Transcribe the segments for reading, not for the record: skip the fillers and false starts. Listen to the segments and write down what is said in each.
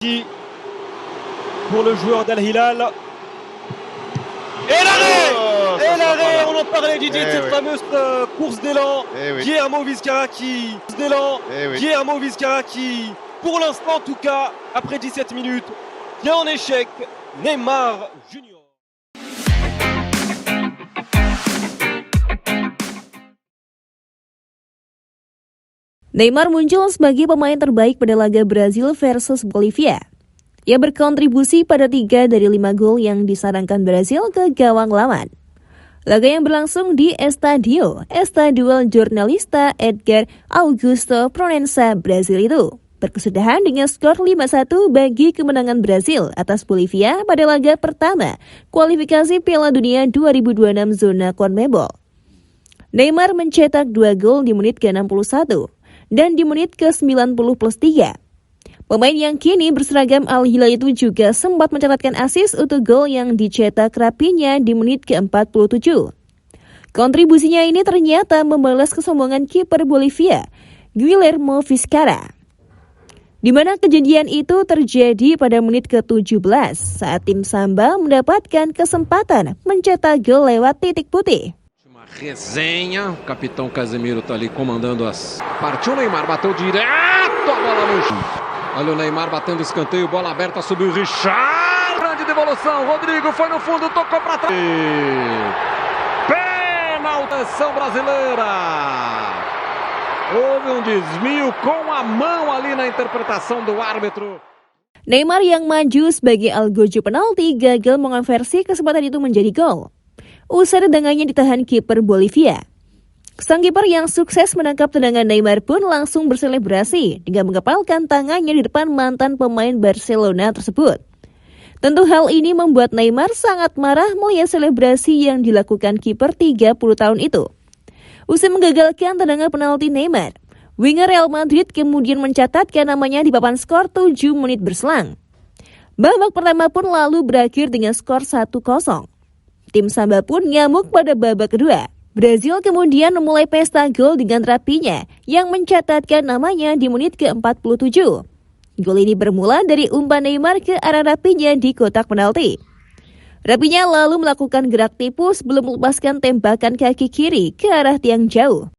Pour le joueur d'Al Hilal. Et l'arrêt, on en parlait Didier, de cette fameuse course d'élan. Guillermo Vizcarra qui, pour l'instant en tout cas, après 17 minutes, vient en échec. Neymar Junior. Neymar muncul sebagai pemain terbaik pada laga Brazil versus Bolivia. Ia berkontribusi pada 3 dari 5 gol yang disarankan Brazil ke gawang lawan. Laga yang berlangsung di Estadio Jornalista Edgar Augusto Proença, Brazil itu berkesudahan dengan skor 5-1 bagi kemenangan Brazil atas Bolivia pada laga pertama kualifikasi Piala Dunia 2026 zona CONMEBOL. Neymar mencetak 2 gol di menit ke-61 dan di menit ke-90+3. Pemain yang kini berseragam Al Hilal itu juga sempat mencatatkan assist untuk gol yang dicetak Rapinya di menit ke-47. Kontribusinya ini ternyata membalas kesombongan kiper Bolivia, Guillermo Vizcarra. Di mana kejadian itu terjadi pada menit ke-17 saat tim Samba mendapatkan kesempatan mencetak gol lewat titik putih. Resenha, o capitão Casemiro tá ali comandando as... Partiu o Neymar, bateu direto a bola no chão. Olha o Neymar batendo escanteio, bola aberta, subiu o Richard. Grande devolução, Rodrigo foi no fundo, tocou pra trás. Penaltação brasileira. Houve um desvio com a mão ali na interpretação do árbitro. Neymar yang maju sebagai algojo penalti gagal mengonversi kesempatan itu menjadi gol. Usai tendangannya ditahan kiper Bolivia. Sang kiper yang sukses menangkap tendangan Neymar pun langsung berselebrasi dengan mengepalkan tangannya di depan mantan pemain Barcelona tersebut. Tentu hal ini membuat Neymar sangat marah melihat selebrasi yang dilakukan kiper 30 tahun itu. Usai menggagalkan tendangan penalti Neymar, winger Real Madrid kemudian mencatatkan namanya di papan skor 7 menit berselang. Babak pertama pun lalu berakhir dengan skor 1-0. Tim Samba pun ngamuk pada babak kedua. Brazil kemudian memulai pesta gol dengan Rapinya yang mencatatkan namanya di menit ke-47. Gol ini bermula dari umpan Neymar ke arah Rapinya di kotak penalti. Rapinya lalu melakukan gerak tipu sebelum melepaskan tembakan kaki kiri ke arah tiang jauh.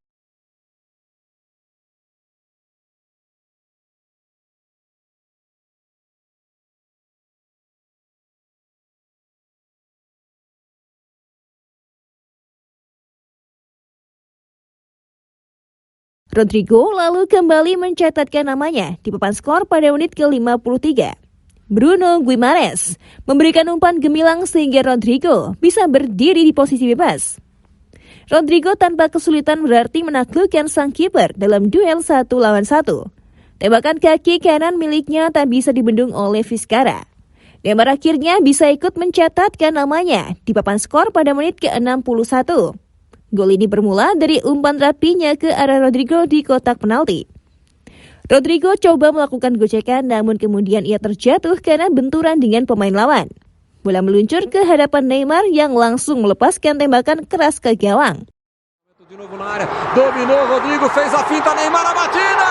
Rodrigo lalu kembali mencatatkan namanya di papan skor pada menit ke-53. Bruno Guimarães memberikan umpan gemilang sehingga Rodrigo bisa berdiri di posisi bebas. Rodrigo tanpa kesulitan berarti menaklukkan sang kiper dalam duel 1 lawan 1. Tembakan kaki kanan miliknya tak bisa dibendung oleh Vizcarra. Neymar akhirnya bisa ikut mencatatkan namanya di papan skor pada menit ke-61. Gol ini bermula dari umpan Rapinya ke arah Rodrigo di kotak penalti. Rodrigo coba melakukan gocekan namun kemudian ia terjatuh karena benturan dengan pemain lawan. Bola meluncur ke hadapan Neymar yang langsung melepaskan tembakan keras ke gawang. Dominou Rodrigo, fez a finta, Neymar a batida!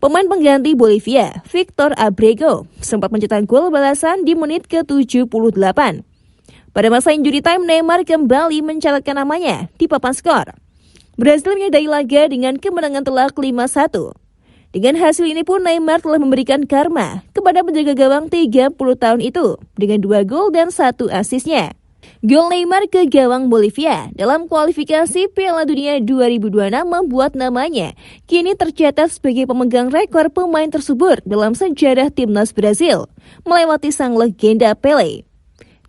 Pemain pengganti Bolivia, Victor Abrego, sempat mencetak gol balasan di menit ke-78. Pada masa injury time, Neymar kembali mencatatkan namanya di papan skor. Brazil menyudahi laga dengan kemenangan telak 5-1. Dengan hasil ini pun Neymar telah memberikan karma kepada penjaga gawang 30 tahun itu dengan 2 gol dan 1 asisnya. Gol Neymar ke gawang Bolivia dalam kualifikasi Piala Dunia 2026 membuat namanya kini tercatat sebagai pemegang rekor pemain tersebut dalam sejarah timnas Brazil, melewati sang legenda Pelé.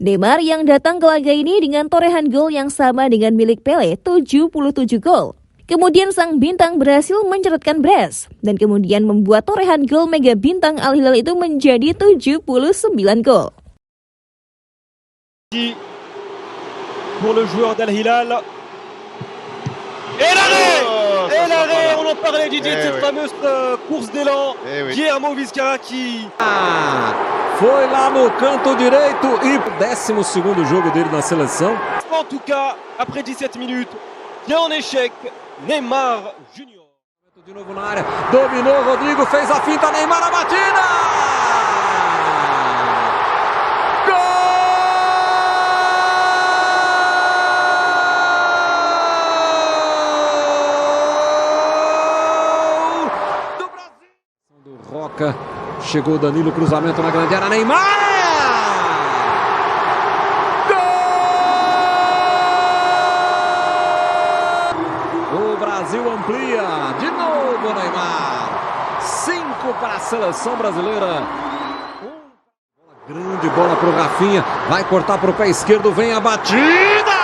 Neymar yang datang ke laga ini dengan torehan gol yang sama dengan milik Pelé, 77 gol. Kemudian sang bintang berhasil mencatatkan brace dan kemudian membuat torehan gol mega bintang Al Hilal itu menjadi 79 gol. Pour le joueur d'Al Hilal. Et l'arrêt, on en parlait, Didier, de cette fameuse course d'élan. Guillermo Vizcarra qui... Foi lá no canto direito e 12º jogo dele na seleção. En tout cas, après 17 minutes, bien en échec, Neymar Júnior. De novo na área, dominou, Rodrigo fez a finta, Neymar a batida! Roca, chegou Danilo, cruzamento na grande área, Neymar! Gol! O Brasil amplia, de novo Neymar, 5 para a seleção brasileira. Grande bola para o Rafinha, vai cortar para o pé esquerdo, vem a batida!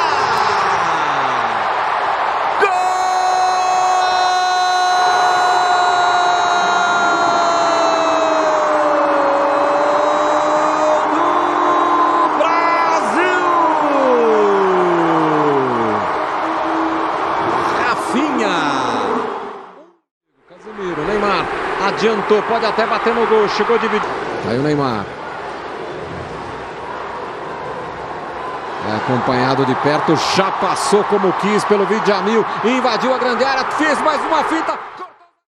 Casemiro, Neymar adiantou, pode até bater no gol, chegou dividido. Aí o Neymar. É acompanhado de perto, já passou como quis pelo Vidjamil, invadiu a grande área, fez mais uma finta.